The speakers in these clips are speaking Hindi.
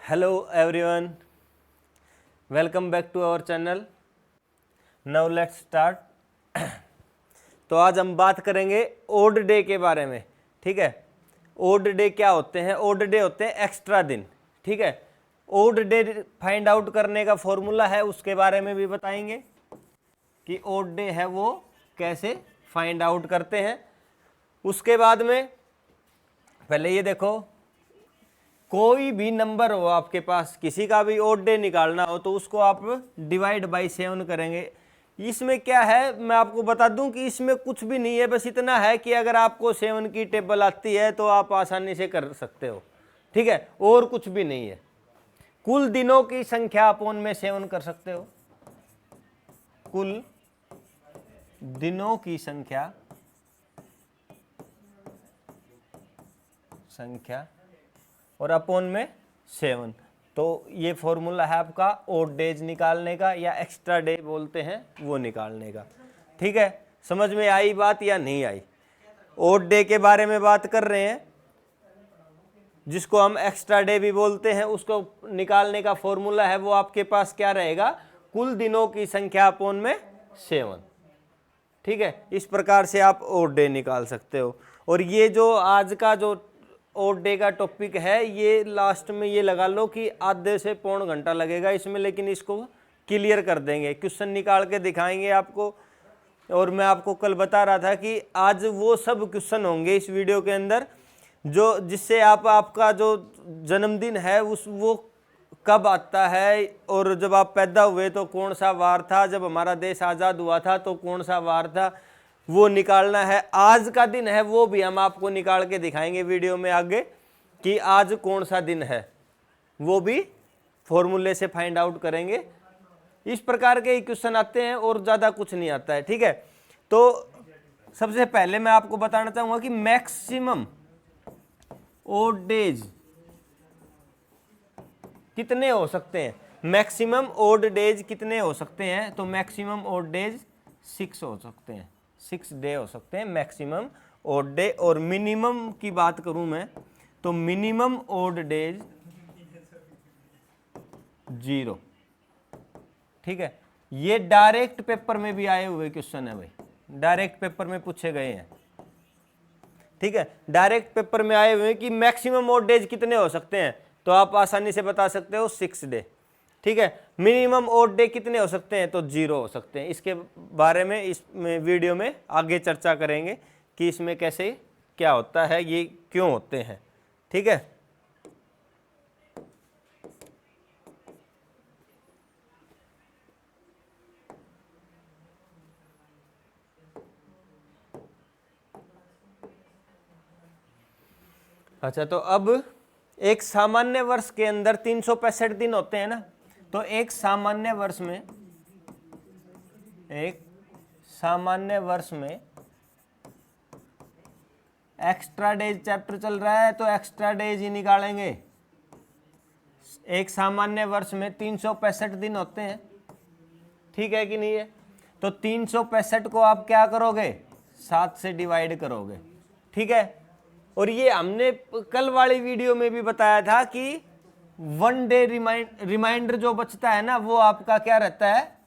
Hello everyone, welcome back to our channel. Now let's start. तो आज हम बात करेंगे ओड डे के बारे में। ठीक है, ओड डे क्या होते हैं? ओड डे होते हैं एक्स्ट्रा दिन। ठीक है, ओड डे फाइंड आउट करने का फॉर्मूला है, उसके बारे में भी बताएंगे कि ओड डे है वो कैसे फाइंड आउट करते हैं। उसके बाद में पहले ये देखो, कोई भी नंबर हो आपके पास, किसी का भी ओड डे निकालना हो तो उसको आप डिवाइड बाई 7 करेंगे। इसमें क्या है मैं आपको बता दूं कि इसमें कुछ भी नहीं है, बस इतना है कि अगर आपको 7 की टेबल आती है तो आप आसानी से कर सकते हो। ठीक है, और कुछ भी नहीं है। कुल दिनों की संख्या अपॉन में 7 कर सकते हो। कुल दिनों की संख्या और अपॉन में 7। तो ये फॉर्मूला है आपका ओड डेज निकालने का, या एक्स्ट्रा डे बोलते हैं वो निकालने का। ठीक है, समझ में आई बात या नहीं आई? ओड डे के बारे में बात कर रहे हैं, जिसको हम एक्स्ट्रा डे भी बोलते हैं। उसको निकालने का फॉर्मूला है वो आपके पास क्या रहेगा? कुल दिनों की संख्या अपॉन में 7। ठीक है, इस प्रकार से आप ओड डे निकाल सकते हो। और ये जो आज का जो ओड डे का टॉपिक है, ये लास्ट में ये लगा लो कि आधे से पौन घंटा लगेगा इसमें, लेकिन इसको क्लियर कर देंगे, क्वेश्चन निकाल के दिखाएंगे आपको। और मैं आपको कल बता रहा था कि आज वो सब क्वेश्चन होंगे इस वीडियो के अंदर जो जिससे आपका जो जन्मदिन है वो कब आता है, और जब आप पैदा हुए तो कौन सा वार था, जब हमारा देश आज़ाद हुआ था तो कौन सा वार था, वो निकालना है। आज का दिन है वो भी हम आपको निकाल के दिखाएंगे वीडियो में आगे कि आज कौन सा दिन है, वो भी फॉर्मूले से फाइंड आउट करेंगे। इस प्रकार के क्वेश्चन आते हैं और ज़्यादा कुछ नहीं आता है। ठीक है, तो सबसे पहले मैं आपको बताना चाहूँगा कि मैक्सिमम ओड डेज कितने हो सकते हैं। मैक्सिमम ओड डेज कितने हो सकते हैं? तो मैक्सिमम ओड डेज 6 हो सकते हैं, 6 डे हो सकते हैं मैक्सिमम ओड डे। और मिनिमम की बात करूं मैं तो मिनिमम ओड डेज 0। ठीक है, ये डायरेक्ट पेपर में भी आए हुए क्वेश्चन है भाई, डायरेक्ट पेपर में पूछे गए हैं। ठीक है, डायरेक्ट पेपर में आए हुए हैं कि मैक्सिमम ओड डेज कितने हो सकते हैं, तो आप आसानी से बता सकते हो 6 डे। ठीक है, मिनिमम ओड डे कितने हो सकते हैं, तो 0 हो सकते हैं। इसके बारे में इसमें वीडियो में आगे चर्चा करेंगे कि इसमें कैसे क्या होता है, ये क्यों होते हैं। ठीक है, अच्छा, तो अब एक सामान्य वर्ष के अंदर 365 दिन होते हैं ना, तो एक सामान्य वर्ष में एक्स्ट्रा डेज चैप्टर चल रहा है तो एक्स्ट्रा डेज ही निकालेंगे। एक सामान्य वर्ष में 365 दिन होते हैं। ठीक है कि नहीं है? तो 365 को आप क्या करोगे? 7 से डिवाइड करोगे। ठीक है, और ये हमने कल वाली वीडियो में भी बताया था कि 1 डे रिमाइंडर जो बचता है ना, वो आपका क्या रहता है?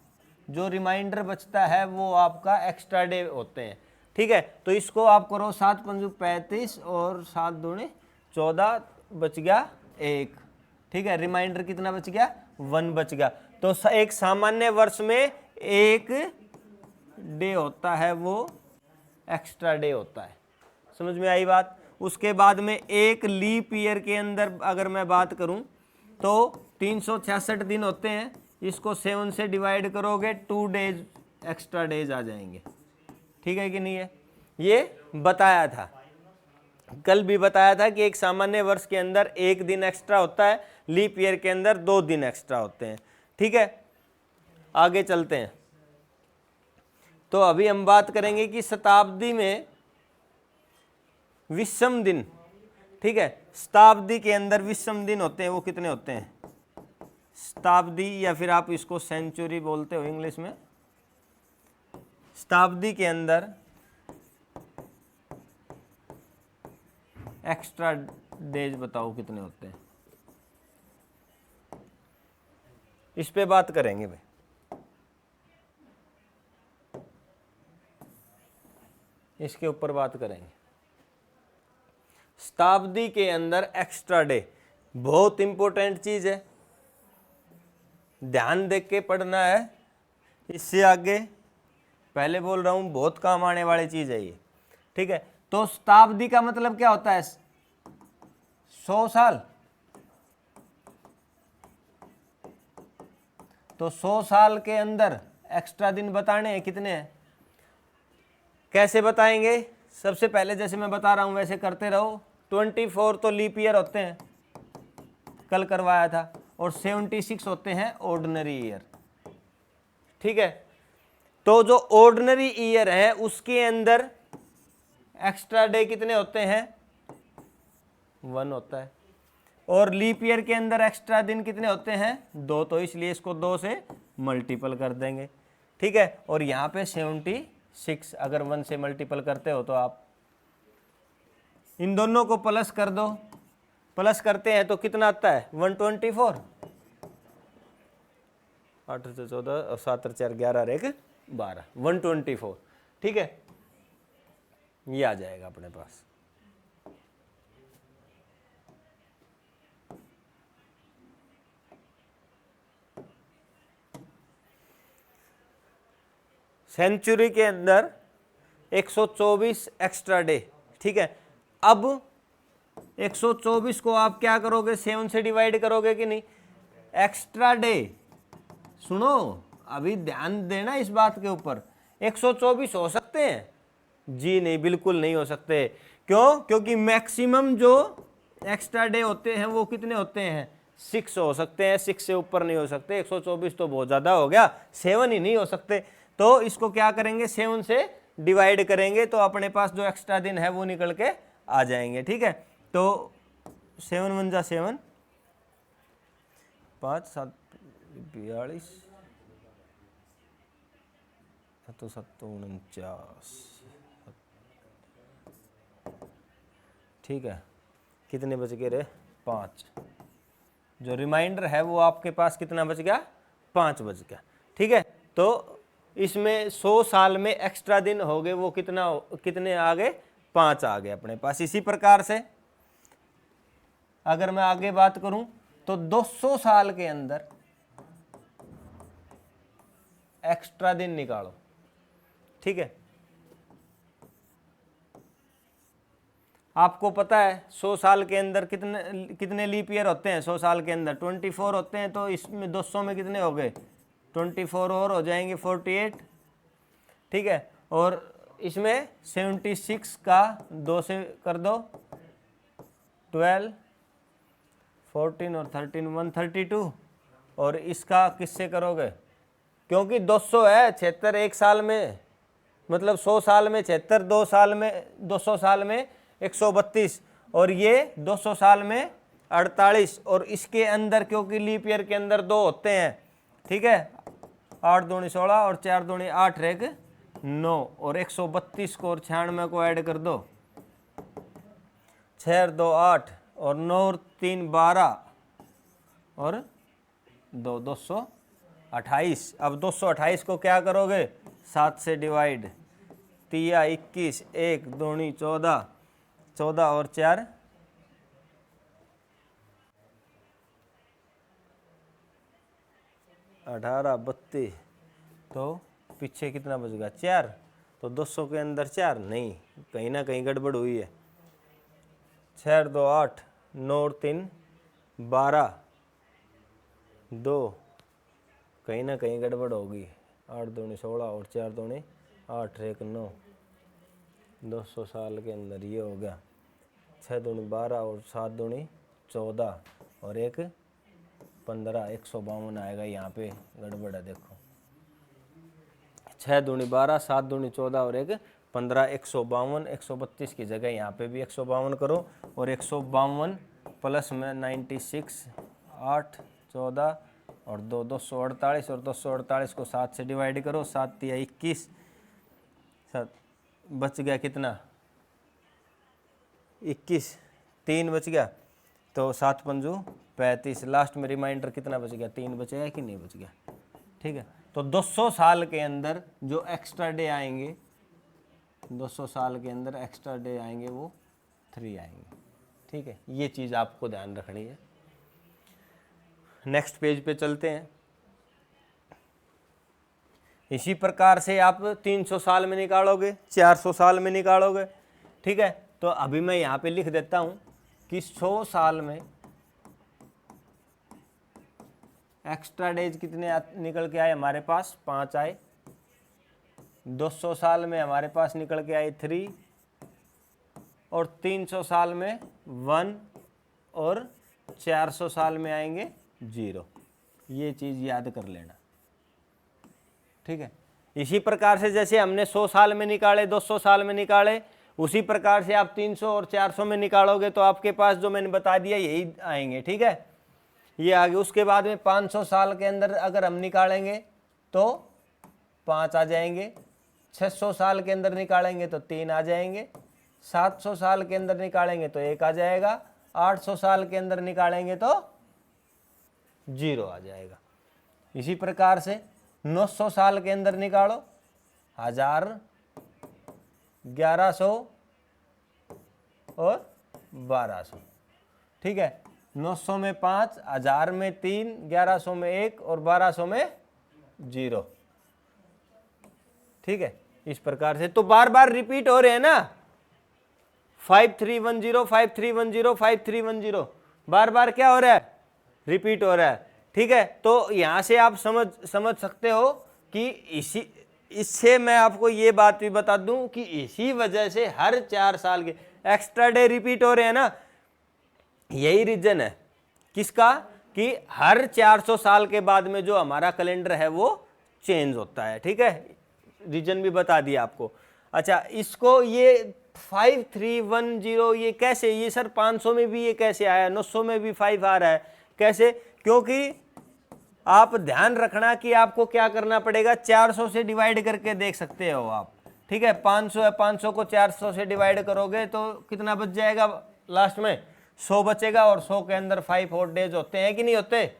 जो रिमाइंडर बचता है वो आपका एक्स्ट्रा डे होते हैं। ठीक है, तो इसको आप करो 7 पंजू 35 और 7 दूनी 14, बच गया 1। ठीक है, रिमाइंडर कितना बच गया? 1 बच गया। तो एक सामान्य वर्ष में एक डे होता है वो एक्स्ट्रा डे होता है। समझ में आई बात? उसके बाद में एक लीप ईयर के अंदर अगर मैं बात करूं तो 366 दिन होते हैं, इसको 7 से डिवाइड करोगे 2 डेज एक्स्ट्रा डेज आ जाएंगे। ठीक है कि नहीं है? ये बताया था, कल भी बताया था कि एक सामान्य वर्ष के अंदर एक दिन एक्स्ट्रा होता है, लीप ईयर के अंदर 2 दिन एक्स्ट्रा होते हैं। ठीक है, आगे चलते हैं। तो अभी हम बात करेंगे कि शताब्दी में विषम दिन। ठीक है, शताब्दी के अंदर विषम दिन होते हैं, वो कितने होते हैं? शताब्दी, या फिर आप इसको सेंचुरी बोलते हो इंग्लिश में। शताब्दी के अंदर एक्स्ट्रा डेज बताओ कितने होते हैं? इस पे बात करेंगे भाई। इसके ऊपर बात करेंगे। शताब्दी के अंदर एक्स्ट्रा डे बहुत इंपॉर्टेंट चीज है, ध्यान देख के पढ़ना है। इससे आगे पहले बोल रहा हूं बहुत काम आने वाली चीज है ये, ठीक है। तो शताब्दी का मतलब क्या होता है? 100 साल। तो 100 साल के अंदर एक्स्ट्रा दिन बताने हैं, कितने हैं? कैसे बताएंगे? सबसे पहले जैसे मैं बता रहा हूं वैसे करते रहो। 24 तो लीप ईयर होते हैं, कल करवाया था, और 76 होते हैं ऑर्डिनरी ईयर, ठीक है। तो जो ऑर्डिनरी ईयर है उसके अंदर एक्स्ट्रा डे कितने होते हैं? 1 होता है। और लीप ईयर के अंदर एक्स्ट्रा दिन कितने होते हैं? 2। तो इसलिए इसको 2 से मल्टीपल कर देंगे, ठीक है। और यहाँ पे 76 अगर 1 से मल्टीपल करते हो तो आप इन दोनों को प्लस कर दो। प्लस करते हैं तो कितना आता है? 124। 8 से 14 और 7 और 4 11 और 1 12, 124, ठीक है। ये आ जाएगा अपने पास। सेंचुरी के अंदर 124 एक्स्ट्रा डे, ठीक है। अब 124 को आप क्या करोगे? 7 से डिवाइड करोगे कि नहीं? एक्स्ट्रा डे, सुनो अभी ध्यान देना इस बात के ऊपर। 124 हो सकते हैं? जी नहीं, बिल्कुल नहीं हो सकते। क्यों? क्योंकि मैक्सिमम जो एक्स्ट्रा डे होते हैं वो कितने होते हैं? 6 हो सकते हैं, 6 से ऊपर नहीं हो सकते। 124 तो बहुत ज़्यादा हो गया, 7 ही नहीं हो सकते। तो इसको क्या करेंगे? 7 से डिवाइड करेंगे तो अपने पास जो एक्स्ट्रा दिन है वो निकल के आ जाएंगे, ठीक है। तो 7 1 जा 7, 5 7 42 7 7 49, ठीक है। कितने बच गए रे? 5। जो रिमाइंडर है वो आपके पास कितना बच गया? 5 बच गया, ठीक है। तो इसमें 100 साल में एक्स्ट्रा दिन हो गए, वो कितने आ गए? 5 आ गए अपने पास। इसी प्रकार से अगर मैं आगे बात करूं तो 200 साल के अंदर एक्स्ट्रा दिन निकालो, ठीक है। आपको पता है 100 साल के अंदर कितने लीप ईयर होते हैं? 100 साल के अंदर 24 होते हैं। तो इसमें 200 में कितने हो गए? 24 और हो जाएंगे 48, ठीक है। और इसमें 76 का 2 से कर दो 12, 14 और 13 132। और इसका किससे करोगे? क्योंकि 200 है, 76 एक साल में, मतलब 100 साल में 76, 2 साल में 200 साल में 132, और ये 200 साल में 48। और इसके अंदर क्योंकि लीप ईयर के अंदर 2 होते हैं, ठीक है। 8 दूनी 16 और 4 दूनी 8 रेक 9, और 132 को और 96 को ऐड कर दो। 6 और 2 8 और 9 और 3 12 और 2 228। अब 228 को क्या करोगे? 7 से डिवाइड। 3 21, 1 दूनी 14, 14 और 4 18 32। तो पीछे कितना बच गया? 4। तो 200 के अंदर 4 नहीं, कहीं ना कहीं गड़बड़ हुई है। 6 और 2 8, 9 और 3 12, 2, कहीं ना कहीं गड़बड़ होगी। 8 दूनी 16 और 4 दूनी 8 1 9। 200 साल के अंदर ये हो गया। 6 दूनी 12 और 7 दूनी 14 और 1 15, 152 आएगा। यहाँ पे गड़बड़ है, देखो। 6 दूनी 12, 7 दूनी 14 और 1 15, 152। 132 की जगह यहाँ पे भी 152 करो, और 152 प्लस में 96, 8 14 और 2 248, और 248 को 7 से डिवाइड करो। 7 तिया 21, 7 बच गया कितना? 21, 3 बच गया। तो 7 पंजू 35, लास्ट में रिमाइंडर कितना बच गया, 3 बचेगा कि नहीं बच गया। ठीक है, तो 200 साल के अंदर जो एक्स्ट्रा डे आएंगे, 200 साल के अंदर एक्स्ट्रा डे आएंगे वो 3 आएंगे। ठीक है, ये चीज़ आपको ध्यान रखनी है। नेक्स्ट पेज पे चलते हैं। इसी प्रकार से आप 300 साल में निकालोगे, 400 साल में निकालोगे। ठीक है, तो अभी मैं यहाँ पे लिख देता हूँ कि 100 साल में एक्स्ट्रा डेज कितने निकल के आए हमारे पास, 5 आए। 200 साल में हमारे पास निकल के आए 3, और 300 साल में 1, और 400 साल में आएंगे 0। ये चीज़ याद कर लेना। ठीक है, इसी प्रकार से जैसे हमने 100 साल में निकाले, 200 साल में निकाले, उसी प्रकार से आप 300 और 400 में निकालोगे तो आपके पास जो मैंने बता दिया यही आएंगे। ठीक है, ये आगे। उसके बाद में 500 साल के अंदर अगर हम निकालेंगे तो 5 आ जाएंगे। 600 साल के अंदर निकालेंगे तो 3 आ जाएंगे। 700 साल के अंदर निकालेंगे तो 1 आ जाएगा। 800 साल के अंदर निकालेंगे तो 0 आ जाएगा। इसी प्रकार से 900 साल के अंदर निकालो, 1000, 1100 और 1200। ठीक है, 900 में 5, 1000 में 3, 1100 में 1 और 1200 में 0। ठीक है, इस प्रकार से तो बार बार रिपीट हो रहे हैं ना, 5310, 5310, 5310, बार बार क्या हो रहा है, रिपीट हो रहा है। ठीक है, तो यहां से आप समझ सकते हो कि इससे मैं आपको ये बात भी बता दूं कि इसी वजह से हर 4 साल के एक्स्ट्रा डे रिपीट हो रहे हैं ना, यही रीजन है किसका, कि हर 400 साल के बाद में जो हमारा कैलेंडर है वो चेंज होता है। ठीक है, रीजन भी बता दिया आपको। अच्छा, इसको ये 5310 ये कैसे, ये सर 500 में भी ये कैसे आया, 900 में भी 5 आ रहा है, कैसे? क्योंकि आप ध्यान रखना कि आपको क्या करना पड़ेगा, 400 से डिवाइड करके देख सकते हो आप। ठीक है, 500 है, 500 को 400 से डिवाइड करोगे तो कितना बच जाएगा, लास्ट में 100 बचेगा, और 100 के अंदर 5 और डेज होते हैं कि नहीं होते।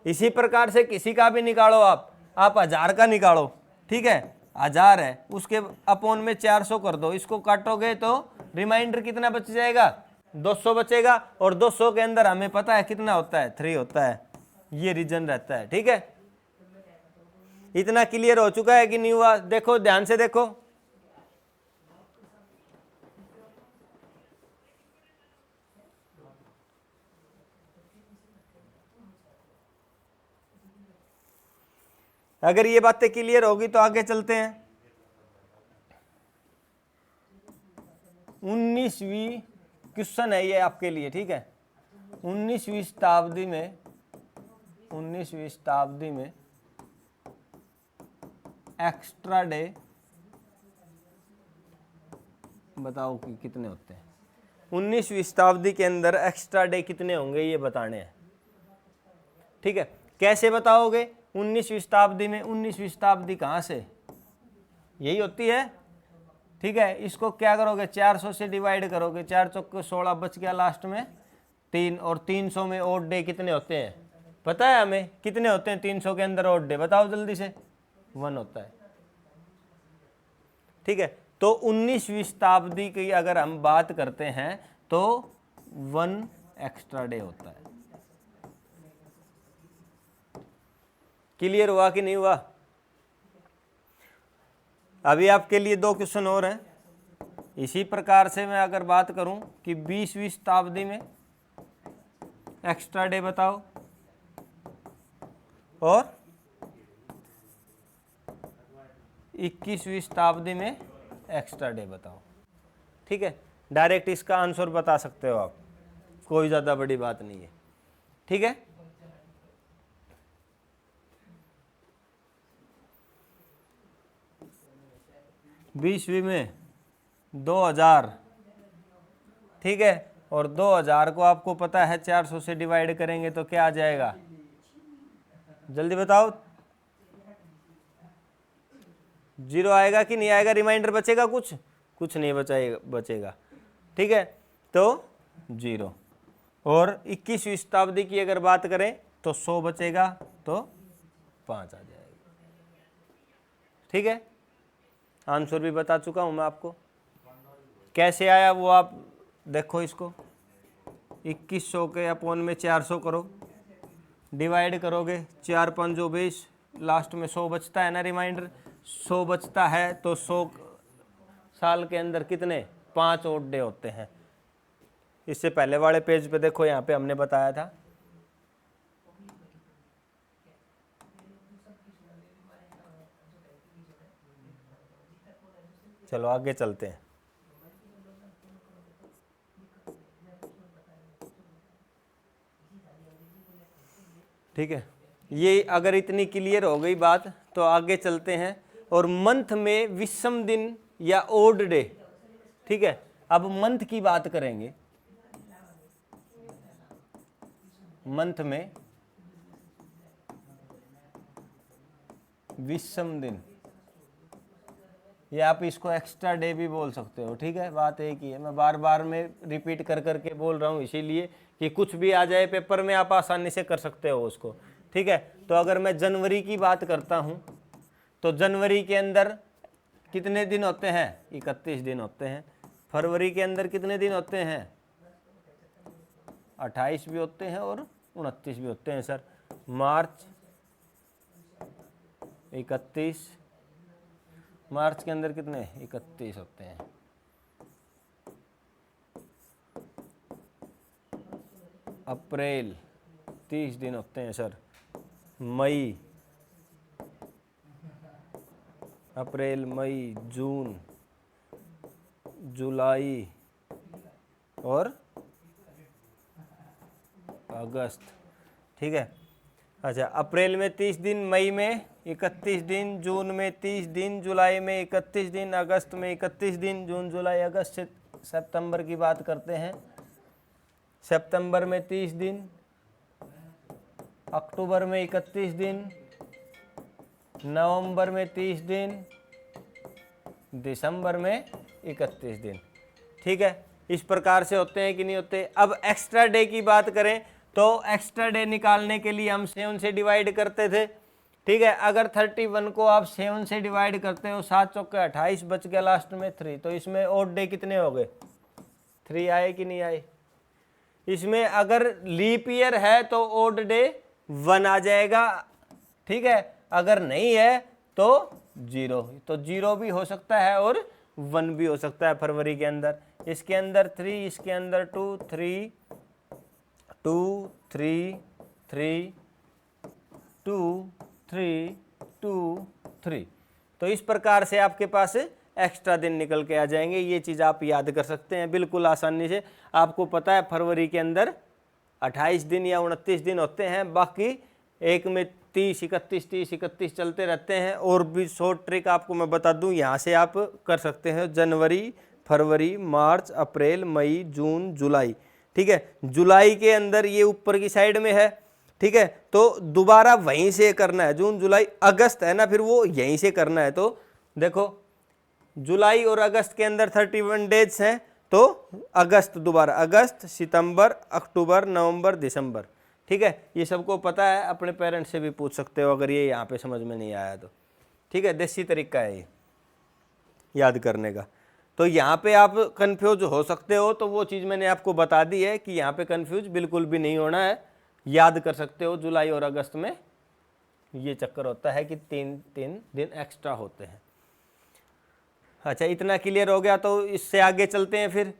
इसी प्रकार से किसी का भी निकालो आप 1000 का निकालो। ठीक है, 1000 है, उसके अपोन में 400 कर दो, इसको काटोगे तो रिमाइंडर कितना बच जाएगा, 200 बचेगा, और 200 के अंदर हमें पता है कितना होता है, 3 होता है। ये रीजन रहता है। ठीक है, इतना क्लियर हो चुका है कि नहीं हुआ? देखो ध्यान से देखो, अगर ये बातें क्लियर होगी तो आगे चलते हैं। 19वीं क्वेश्चन है ये आपके लिए। ठीक है, 19वीं शताब्दी में एक्स्ट्रा डे बताओ कि कितने होते हैं। 19वीं शताब्दी के अंदर एक्स्ट्रा डे कितने होंगे ये बताने हैं। ठीक है, कैसे बताओगे 19वीं शताब्दी में? 19वीं शताब्दी कहाँ से, यही होती है। ठीक है, इसको क्या करोगे, 400 से डिवाइड करोगे, 4 चौके 16 बच गया, लास्ट में 3, और 300 में ओड डे कितने होते हैं पता है हमें, कितने होते हैं 300 के अंदर ओड डे, बताओ जल्दी से, 1 होता है। ठीक है, तो 19वीं शताब्दी की अगर हम बात करते हैं तो 1 एक्स्ट्रा डे होता है। क्लियर हुआ कि नहीं हुआ? अभी आपके लिए 2 क्वेश्चन और हैं। इसी प्रकार से मैं अगर बात करूं कि 20वीं शताब्दी में एक्स्ट्रा डे बताओ, और 21वीं शताब्दी में एक्स्ट्रा डे बताओ। ठीक है, डायरेक्ट इसका आंसर बता सकते हो आप, कोई ज़्यादा बड़ी बात नहीं है। ठीक है, बीसवीं में 2000। ठीक है, और 2000 को आपको पता है 400 से डिवाइड करेंगे तो क्या आ जाएगा, जल्दी बताओ, 0 आएगा कि नहीं आएगा? रिमाइंडर बचेगा कुछ नहीं बचेगा। ठीक है, तो 0। और 21वीं शताब्दी की अगर बात करें तो 100 बचेगा तो 5 आ जाएगा। ठीक है, आंसर भी बता चुका हूं मैं आपको, कैसे आया वो आप देखो। इसको 2100 के अपोन में 400 करो, डिवाइड करोगे 4 5 20, लास्ट में 100 बचता है ना, रिमाइंडर 100 बचता है तो 100 साल के अंदर कितने 5 ओड डे होते हैं। इससे पहले वाले पेज पे देखो, यहाँ पे हमने बताया था। चलो आगे चलते हैं। ठीक है, ये अगर इतनी क्लियर हो गई बात तो आगे चलते हैं। और मंथ में विषम दिन या ओड डे। ठीक है, अब मंथ की बात करेंगे। मंथ में विषम दिन, या आप इसको एक्स्ट्रा डे भी बोल सकते हो। ठीक है, बात एक ही है, मैं बार बार में रिपीट कर करके बोल रहा हूँ इसीलिए कि कुछ भी आ जाए पेपर में आप आसानी से कर सकते हो उसको। ठीक है, तो अगर मैं जनवरी की बात करता हूँ तो जनवरी के अंदर कितने दिन होते हैं 31 दिन होते हैं। फरवरी के अंदर कितने दिन होते हैं 28 भी होते हैं और 29 भी होते हैं सर। मार्च 31, मार्च के अंदर कितने 31 होते हैं। अप्रैल 30 दिन होते हैं सर। मई, अप्रैल मई जून जुलाई और अगस्त। ठीक है, अच्छा अप्रैल में 30 दिन, मई में 31 दिन, जून में 30 दिन, जुलाई में 31 दिन, अगस्त में 31 दिन। जून जुलाई अगस्त से सितंबर की बात करते हैं, सितंबर में 30 दिन, अक्टूबर में 31 दिन, नवंबर में 30 दिन, दिसंबर में 31 दिन। ठीक है, इस प्रकार से होते हैं कि नहीं होते। अब एक्स्ट्रा डे की बात करें तो एक्स्ट्रा डे निकालने के लिए हम 7 से डिवाइड करते थे। ठीक है, अगर 31 को आप 7 से डिवाइड करते हो, 7 चौके 28, बच गया लास्ट में 3, तो इसमें ओड डे कितने हो गए 3 आए कि नहीं आए। इसमें अगर लीप ईयर है तो ओड डे 1 आ जाएगा। ठीक है, अगर नहीं है तो 0, तो 0 भी हो सकता है और 1 भी हो सकता है फरवरी के अंदर। इसके अंदर 3, इसके अंदर 2 3 2 3 3 2 3 2 3। तो इस प्रकार से आपके पास एक्स्ट्रा दिन निकल के आ जाएंगे। ये चीज़ आप याद कर सकते हैं बिल्कुल आसानी से। आपको पता है फरवरी के अंदर 28 दिन या 29 दिन होते हैं, बाकी एक में 30 31 चलते रहते हैं। और भी शॉर्ट ट्रिक आपको मैं बता दूं, यहाँ से आप कर सकते हैं जनवरी, फरवरी, मार्च, अप्रैल, मई, जून, जुलाई। ठीक है, जुलाई के अंदर ये ऊपर की साइड में है। ठीक है, तो दोबारा वहीं से करना है। जून जुलाई अगस्त है ना, फिर वो यहीं से करना है। तो देखो जुलाई और अगस्त के अंदर 31 डेज हैं, तो अगस्त, दोबारा अगस्त, सितंबर, अक्टूबर, नवंबर, दिसंबर। ठीक है, ये सबको पता है, अपने पेरेंट्स से भी पूछ सकते हो अगर ये यहाँ पे समझ में नहीं आया तो। ठीक है, देसी तरीका है ये याद करने का। तो यहाँ पे आप कंफ्यूज हो सकते हो, तो वो चीज़ मैंने आपको बता दी है कि यहाँ पे कंफ्यूज बिल्कुल भी नहीं होना है, याद कर सकते हो। जुलाई और अगस्त में ये चक्कर होता है कि 3 दिन एक्स्ट्रा होते हैं। अच्छा, इतना क्लियर हो गया, तो इससे आगे चलते हैं फिर।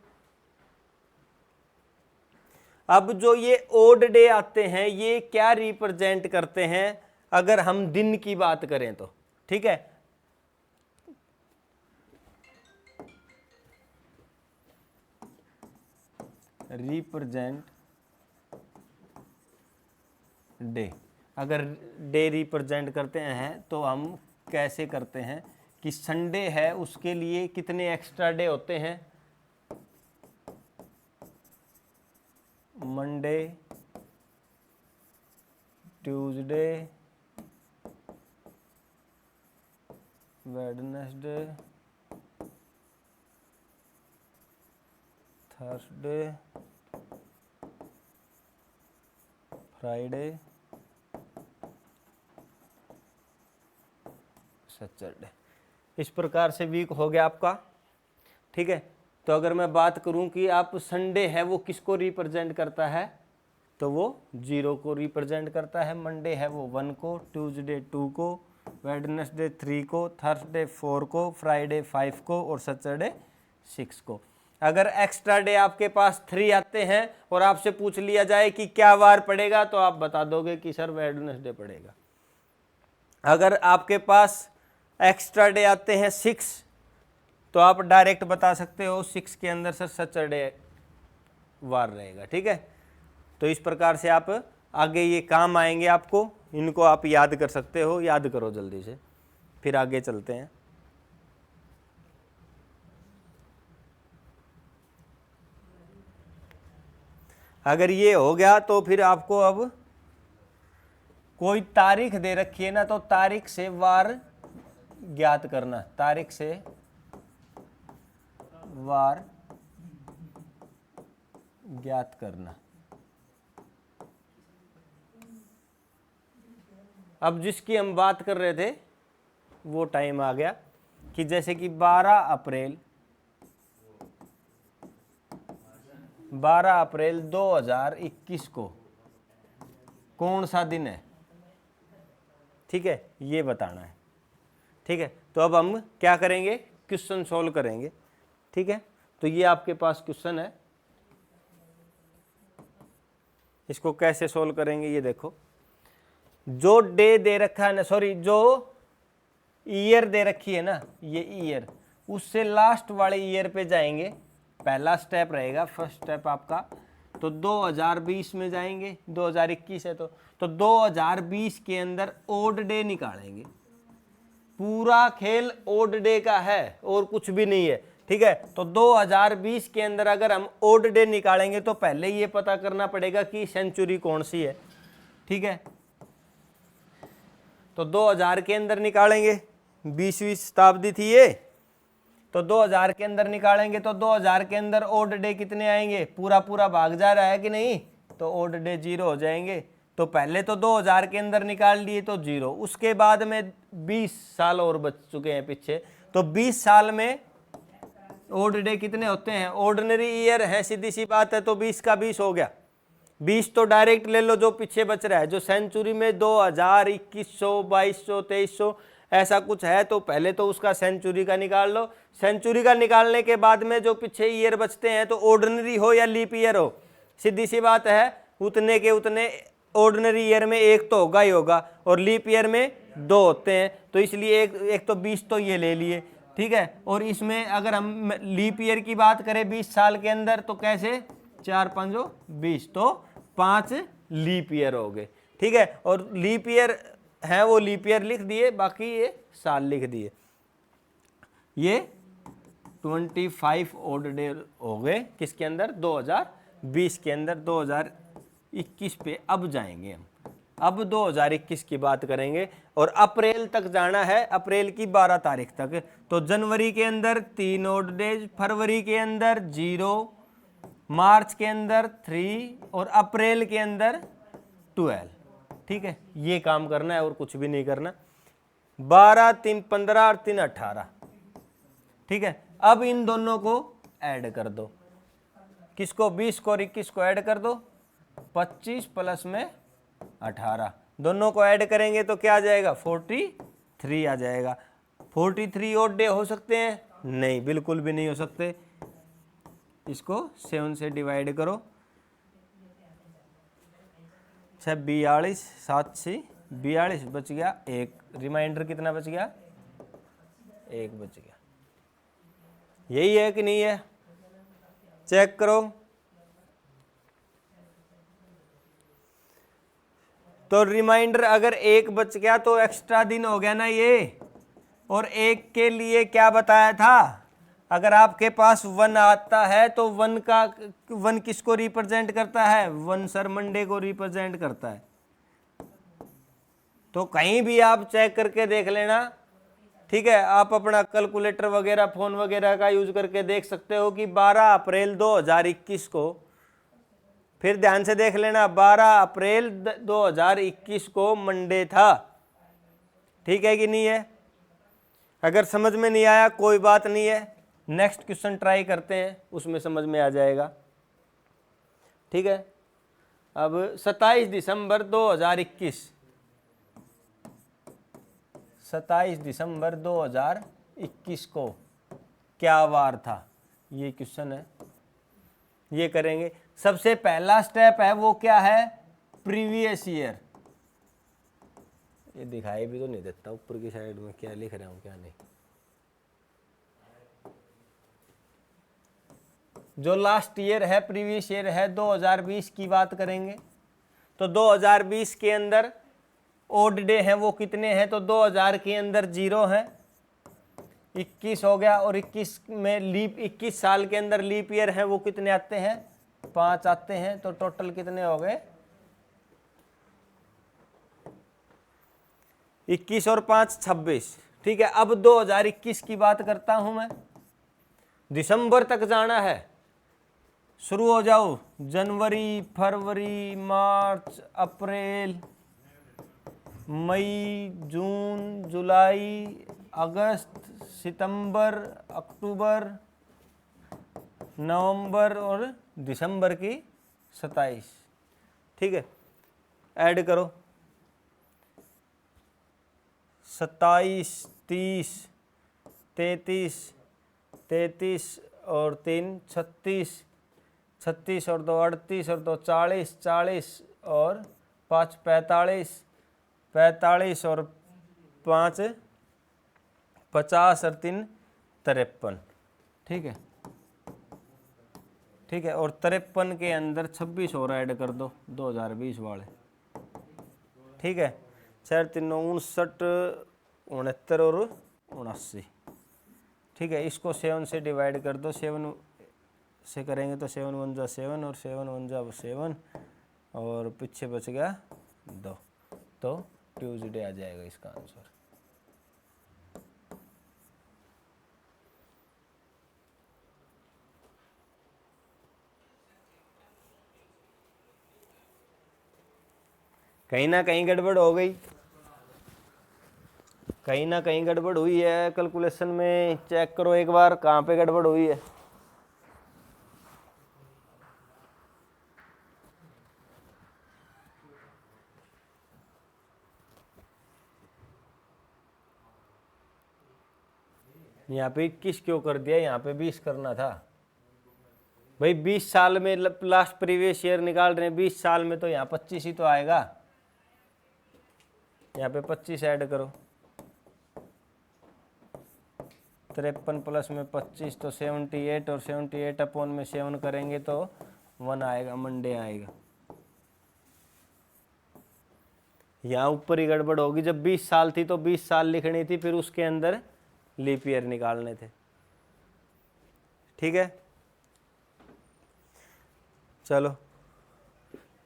अब जो ये ओड डे आते हैं ये क्या रिप्रेजेंट करते हैं अगर हम दिन की बात करें तो। ठीक है, रिप्रेजेंट डे, अगर डे रिप्रेजेंट करते हैं तो हम कैसे करते हैं कि संडे है उसके लिए कितने एक्स्ट्रा डे होते हैं, Monday, Tuesday, Wednesday, Thursday, Friday, Saturday. इस प्रकार से वीक हो गया आपका। ठीक है, तो अगर मैं बात करूं कि आप संडे है वो किसको रिप्रेजेंट करता है, तो वो 0 को रिप्रेजेंट करता है, मंडे है वो 1 को, ट्यूसडे 2 को, वेडनेसडे 3 को, थर्सडे 4 को, फ्राइडे 5 को और सैटरडे 6 को। अगर एक्स्ट्रा डे आपके पास 3 आते हैं और आपसे पूछ लिया जाए कि क्या वार पड़ेगा, तो आप बता दोगे कि सर वेडनेसडे पड़ेगा। अगर आपके पास एक्स्ट्रा डे आते हैं 6, तो आप डायरेक्ट बता सकते हो 6 के अंदर सर सैटरडे वार रहेगा। ठीक है, तो इस प्रकार से आप आगे ये काम आएंगे आपको, इनको आप याद कर सकते हो, याद करो जल्दी से, फिर आगे चलते हैं। अगर ये हो गया तो फिर आपको अब कोई तारीख दे रखी है ना, तो तारीख से वार ज्ञात करना, तारीख से वार ज्ञात करना। अब जिसकी हम बात कर रहे थे वो टाइम आ गया कि जैसे कि 12 अप्रैल 2021 को कौन सा दिन है, ठीक है, ये बताना है। ठीक है, तो अब हम क्या करेंगे, क्वेश्चन सॉल्व करेंगे। ठीक है, तो ये आपके पास क्वेश्चन है, इसको कैसे सॉल्व करेंगे ये देखो। जो डे दे रखा है ना, सॉरी जो ईयर दे रखी है ना, ये ईयर, उससे लास्ट वाले ईयर पे जाएंगे। पहला स्टेप रहेगा, फर्स्ट स्टेप आपका, तो 2020 में जाएंगे, 2021 है तो 2020 के अंदर ओड डे निकालेंगे। पूरा खेल ओड डे का है और कुछ भी नहीं है। ठीक है, तो 2020 के अंदर अगर हम ओड डे निकालेंगे तो पहले ये पता करना पड़ेगा कि सेंचुरी कौन सी है। ठीक है, तो 2000 के अंदर निकालेंगे, 20वीं शताब्दी थी ये, तो 2000 के अंदर निकालेंगे तो 2000 के अंदर ओड डे कितने आएंगे, पूरा पूरा भाग जा रहा है कि नहीं, तो ओड डे 0 हो जाएंगे। तो पहले तो 2000 के अंदर निकाल लिए तो 0, उसके बाद में 20 साल और बच चुके हैं पीछे, तो 20 साल में ओड डे कितने होते हैं, ऑर्डिनरी ईयर है, सीधी सी बात है, तो 20 का 20 हो गया। 20 तो डायरेक्ट ले लो जो पीछे बच रहा है, जो सेंचुरी में 2000, 2100, 2200, 2300 ऐसा कुछ है, तो पहले तो उसका सेंचुरी का निकाल लो। सेंचुरी का निकालने के बाद में जो पीछे ईयर बचते हैं, तो ऑर्डिनरी हो या लीप ईयर हो, सीधी सी बात है, उतने के उतने ऑर्डिनरी ईयर में एक तो होगा ही होगा और लीप ईयर में 2 होते हैं, तो इसलिए एक तो 20 तो ये ले लिए। ठीक है, और इसमें अगर हम लीप ईयर की बात करें 20 साल के अंदर, तो कैसे 4 5 20, तो 5 लीप ईयर हो गए। ठीक है, और लीप ईयर है वो लीप ईयर लिख दिए, बाकी ये साल लिख दिए। ये 25 ओड डे हो गए किसके अंदर, 2020 के अंदर। 2021 पे अब जाएंगे हम, अब 2021 की बात करेंगे और अप्रैल तक जाना है, अप्रैल की 12 तारीख तक। तो जनवरी के अंदर 3 ओड डेज, फरवरी के अंदर 0, मार्च के अंदर 3 और अप्रैल के अंदर 12। ठीक है, ये काम करना है और कुछ भी नहीं करना। 12 3 15 और 3 18। ठीक है, अब इन दोनों को ऐड कर दो, किसको, 20 को और 21 को ऐड कर दो, 25 प्लस में 18, दोनों को ऐड करेंगे तो क्या आ जाएगा, 43 आ जाएगा। 43 ओड डे हो सकते हैं, नहीं, बिल्कुल भी नहीं हो सकते। इसको 7 से डिवाइड करो, 42, 7 से 42 बच गया, एक रिमाइंडर कितना बच गया, 1 बच गया। यही है कि नहीं है, चेक करो। तो रिमाइंडर अगर 1 बच गया तो एक्स्ट्रा दिन हो गया ना ये, और 1 के लिए क्या बताया था, अगर आपके पास 1 आता है तो 1 किसको रिप्रेजेंट करता है, 1 सर मंडे को रिप्रेजेंट करता है। तो कहीं भी आप चेक करके देख लेना। ठीक है, आप अपना कैलकुलेटर वगैरह, फोन वगैरह का यूज करके देख सकते हो कि 12 अप्रैल 2021 को फिर ध्यान से देख लेना, 12 अप्रैल 2021 को मंडे था। ठीक है कि नहीं है? अगर समझ में नहीं आया कोई बात नहीं है, नेक्स्ट क्वेश्चन ट्राई करते हैं, उसमें समझ में आ जाएगा। ठीक है, अब 27 दिसंबर 2021, 27 दिसंबर 2021 को क्या वार था, ये क्वेश्चन है, ये करेंगे। सबसे पहला स्टेप है वो क्या है, प्रीवियस ईयर। ये दिखाई भी तो नहीं देता ऊपर की साइड में क्या लिख रहा हूँ क्या नहीं। जो लास्ट ईयर है, प्रीवियस ईयर है, 2020 की बात करेंगे। तो 2020 के अंदर ओड डे हैं वो कितने हैं, तो 2000 के अंदर 0 है, 21 हो गया, और 21 में लीप, 21 साल के अंदर लीप ईयर है वो कितने आते हैं, 5 आते हैं। तो टोटल कितने हो गए, 21 और 5 26। ठीक है, अब 2021 की बात करता हूं मैं, दिसंबर तक जाना है, शुरू हो जाओ, जनवरी, फरवरी, मार्च, अप्रैल, मई, जून, जुलाई, अगस्त, सितंबर, अक्टूबर, नवंबर और दिसंबर की 27। ठीक है, ऐड करो, 27, 30, 33, 33 और 3 36, 36 और 2 38 और 2 40, 40 और 5 45, 45 और 5 50 और 3 53। ठीक है, ठीक है, और 53 के अंदर 26 और ऐड कर दो 2020 वाले। ठीक है, 4 3 59, 69 और 79। ठीक है, इसको 7 से डिवाइड कर दो, 7 से करेंगे तो 7 1 जा 7 और 7 1 जा 7 और पीछे बच गया 2, तो ट्यूसडे आ जाएगा इसका आंसर। कहीं ना कहीं गड़बड़ हो गई, कहीं ना कहीं गड़बड़ हुई है कैलकुलेशन में, चेक करो एक बार कहाँ पे गड़बड़ हुई है। यहाँ पे 21 क्यों कर दिया, यहाँ पे 20 करना था भाई। 20 साल में लास्ट प्रीवियस ईयर निकाल रहे हैं, 20 साल में तो यहाँ 25 ही तो आएगा, यहाँ पे 25 ऐड करो, 53 प्लस में 25 तो 78, और 78 अपॉन में 7 करेंगे तो 1 आएगा, मंडे आएगा। यहाँ ऊपर ही गड़बड़ होगी, जब 20 साल थी तो 20 साल लिखनी थी, फिर उसके अंदर लीप ईयर निकालने थे। ठीक है, चलो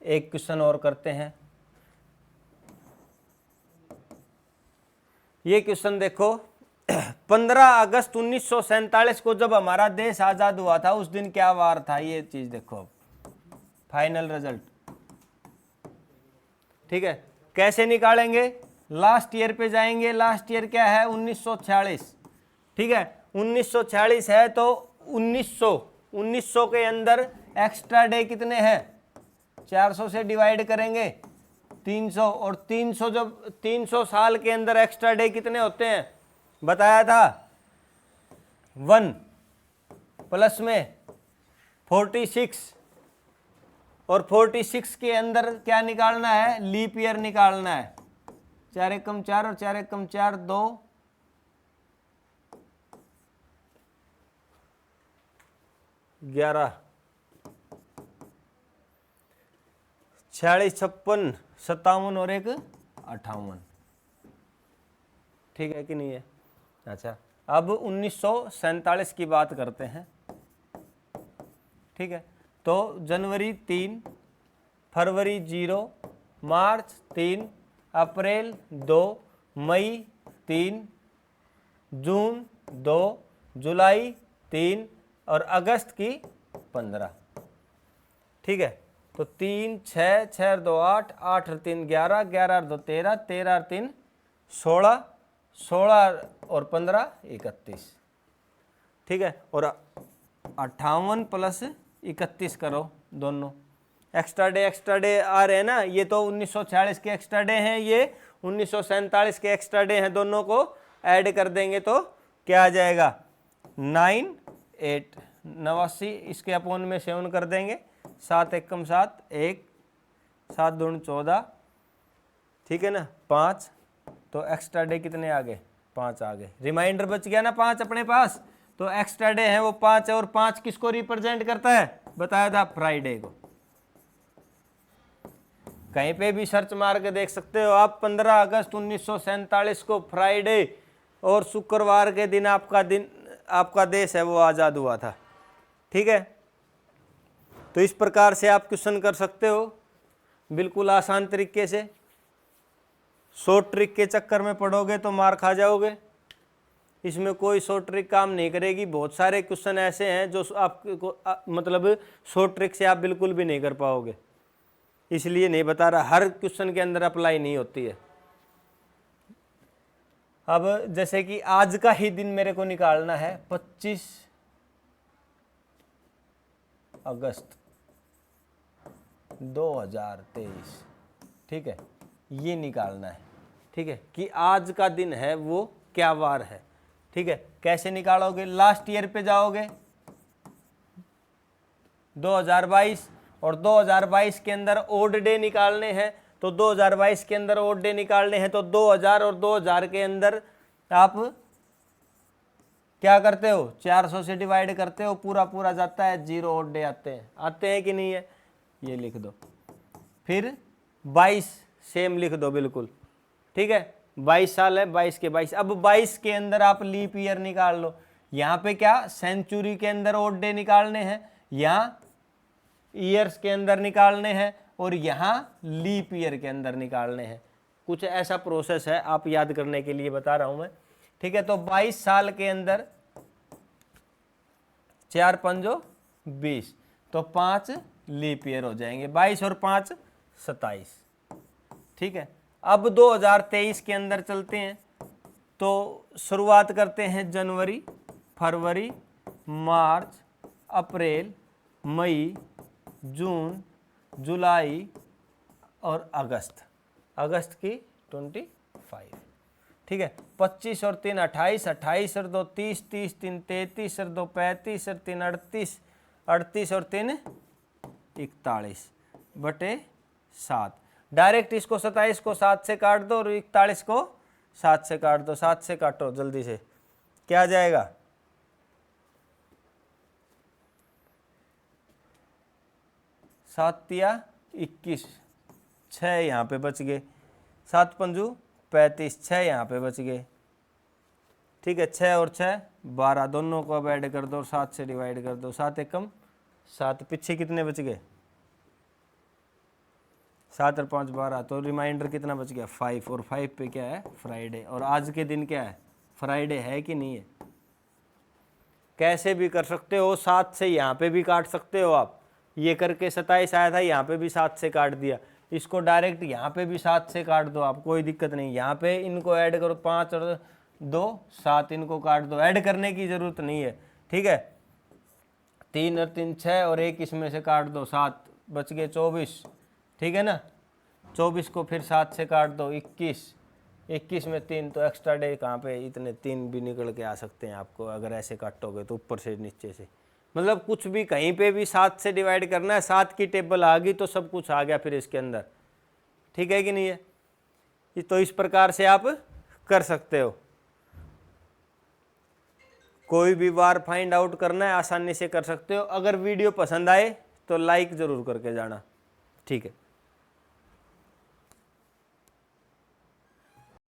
एक क्वेश्चन और करते हैं। ये क्वेश्चन देखो, 15 अगस्त 1947 को जब हमारा देश आजाद हुआ था, उस दिन क्या वार था, ये चीज देखो, फाइनल रिजल्ट। ठीक है, कैसे निकालेंगे, लास्ट ईयर पे जाएंगे, लास्ट ईयर क्या है 1946। ठीक है, 1946 है तो 1900 के अंदर एक्स्ट्रा डे कितने हैं, 400 से डिवाइड करेंगे 300, और 300 जब 300 साल के अंदर एक्स्ट्रा डे कितने होते हैं बताया था, 1 प्लस में 46, और 46 के अंदर क्या निकालना है, लीप ईयर निकालना है, 4 एकम 4 और 4 एकम 4 2, 11, 46, 56, 57 और 1 58। ठीक है कि नहीं है? अच्छा, अब 1947 की बात करते हैं। ठीक है, तो जनवरी 3, फरवरी 0, मार्च 3, अप्रैल 2, मई 3, जून 2, जुलाई 3 और अगस्त की 15। ठीक है, तो 3 6 6 और 2 8 8 और 3 11 11 और 2 13 13 और 3 16 16 और 15 31। ठीक है, और 58 प्लस 31 करो दोनों। एक्स्ट्रा डे आ रहे हैं ना, ये तो 1946 के एक्स्ट्रा डे हैं, ये 1947 के एक्स्ट्रा डे हैं, दोनों को ऐड कर देंगे तो क्या आ जाएगा 9 8 89। इसके अपोन में 7 कर देंगे, 7 एकम 7 1 7 दूनी 14, ठीक है ना 5। तो एक्स्ट्रा डे कितने आ गए 5 आ गए, रिमाइंडर बच गया ना 5 अपने पास। तो एक्स्ट्रा डे है वो 5 है, और 5 किसको रिप्रेजेंट करता है बताया था फ्राइडे को। कहीं पे भी सर्च मार के देख सकते हो आप, 15 अगस्त 1947 को फ्राइडे और शुक्रवार के दिन आपका देश है वो आज़ाद हुआ था। ठीक है, तो इस प्रकार से आप क्वेश्चन कर सकते हो बिल्कुल आसान तरीके से। शॉर्ट ट्रिक के चक्कर में पढ़ोगे तो मार खा जाओगे, इसमें कोई शॉर्ट ट्रिक काम नहीं करेगी। बहुत सारे क्वेश्चन ऐसे हैं जो आपको मतलब शॉर्ट ट्रिक से आप बिल्कुल भी नहीं कर पाओगे, इसलिए नहीं बता रहा, हर क्वेश्चन के अंदर अप्लाई नहीं होती है। अब जैसे कि आज का ही दिन मेरे को निकालना है 25 अगस्त 2023, ठीक है, ये निकालना है। ठीक है, कि आज का दिन है वो क्या वार है। ठीक है, कैसे निकालोगे, लास्ट ईयर पे जाओगे 2022, और 2022 के अंदर ओड डे निकालने हैं, तो 2022 के अंदर ओड डे निकालने हैं तो 2000 और 2000 के अंदर आप क्या करते हो 400 से डिवाइड करते हो, पूरा पूरा जाता है, 0 ओड डे आते हैं कि नहीं है, ये लिख दो। फिर 22 सेम लिख दो बिल्कुल। ठीक है, 22 साल है, 22 के 22। अब 22 के अंदर आप लीप ईयर निकाल लो। यहाँ पे क्या सेंचुरी के अंदर ओड डे निकालने हैं, यहाँ ईयर्स के अंदर निकालने हैं, और यहाँ लीप ईयर के अंदर निकालने हैं। कुछ ऐसा प्रोसेस है, आप याद करने के लिए बता रहा हूं मैं। ठीक है, तो 22 साल के अंदर 4 5 20, तो 5 लीप ईयर हो जाएंगे, 22 और 5 27। ठीक है, अब 2023 के अंदर चलते हैं, तो शुरुआत करते हैं जनवरी फरवरी मार्च अप्रैल मई जून जुलाई और अगस्त की 25। ठीक है, 25 और 3 28, 28 और 2 30, 30 3 33 और 2 35 और 3 38, 38 और 3 41 बटे 7। डायरेक्ट इसको 27 को 7 से काट दो और 41 को 7 से काट दो, 7 से काटो जल्दी से, क्या आ जाएगा 7 या 21, 6 यहाँ पे बच गए, 7 पंजू 35, 6 यहाँ पे बच गए। ठीक है, 6 और 6 12, दोनों को अब ऐड कर दो और 7 से डिवाइड कर दो, 7 एकम 7, पीछे कितने बच गए 7 और 5 12, तो रिमाइंडर कितना बच गया 5, और 5 पे क्या है फ्राइडे, और आज के दिन क्या है फ्राइडे है कि नहीं है। कैसे भी कर सकते हो, 7 से यहाँ पे भी काट सकते हो आप, ये करके 27 आया था, यहाँ पे भी 7 से काट दिया, इसको डायरेक्ट यहाँ पे भी 7 से काट दो आप, कोई दिक्कत नहीं। यहाँ पे इनको ऐड करो, 5 और 2 7, इनको काट दो, ऐड करने की ज़रूरत नहीं है। ठीक है, 3 और 3 6, और 1 इसमें से काट दो, 7 बच गए 24। ठीक है ना, 24 को फिर 7 से काट दो 21, 21 में 3, तो एक्स्ट्रा डे कहाँ पे, इतने 3 भी निकल के आ सकते हैं आपको अगर ऐसे काटोगे तो, ऊपर से नीचे से, मतलब कुछ भी कहीं पे भी 7 से डिवाइड करना है, 7 की टेबल आ गई तो सब कुछ आ गया फिर इसके अंदर। ठीक है कि नहीं है, तो इस प्रकार से आप कर सकते हो, कोई भी बार फाइंड आउट करना है आसानी से कर सकते हो। अगर वीडियो पसंद आए तो लाइक ज़रूर करके जाना। ठीक है।